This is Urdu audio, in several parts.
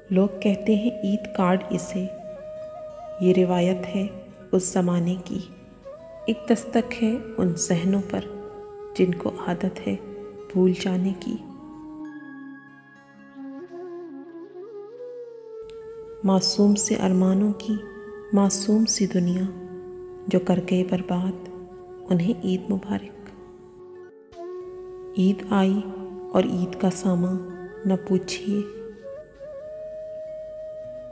لوگ کہتے ہیں عید کارڈ اسے، یہ روایت ہے اس زمانے کی، ایک دستک ہے ان ذہنوں پر جن کو عادت ہے بھول جانے کی۔ معصوم سے ارمانوں کی معصوم سی دنیا، جو کر گئے برباد انہیں عید مبارک۔ عید آئی اور عید کا سامان نہ پوچھیے،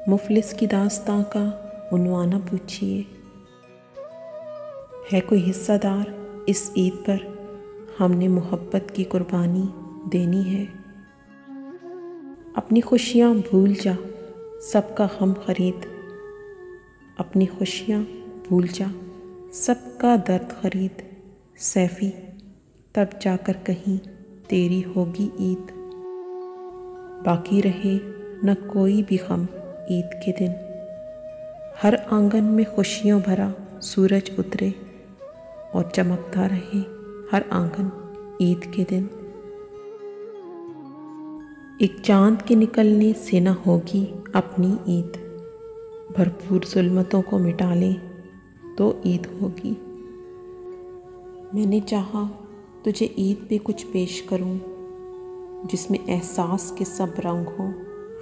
مفلس کی داستاں کا عنوان نہ پوچھیے۔ ہے کوئی حصہ دار اس عید پر، ہم نے محبت کی قربانی دینی ہے۔ اپنی خوشیاں بھول جا سب کا غم خرید، اپنی خوشیاں بھول جا سب کا درد خرید، سیفی تب جا کر کہیں تیری ہوگی عید۔ باقی رہے نہ کوئی بھی غم عید کے دن، ہر آنگن میں خوشیوں بھرا سورج اترے اور چمکتا رہے ہر آنگن عید کے دن۔ ایک چاند کے نکلنے سے نہ ہوگی اپنی عید، بھرپور ظلمتوں کو مٹا لیں تو عید ہوگی۔ میں نے چاہا تجھے عید پہ کچھ پیش کروں، جس میں احساس کے سب رنگ ہوں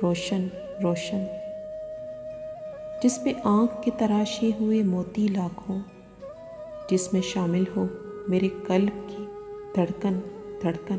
روشن روشن، جس میں آنکھ کے تراشے ہوئے موتی لاکھوں، جس میں شامل ہو میرے قلب کی دھڑکن دھڑکن۔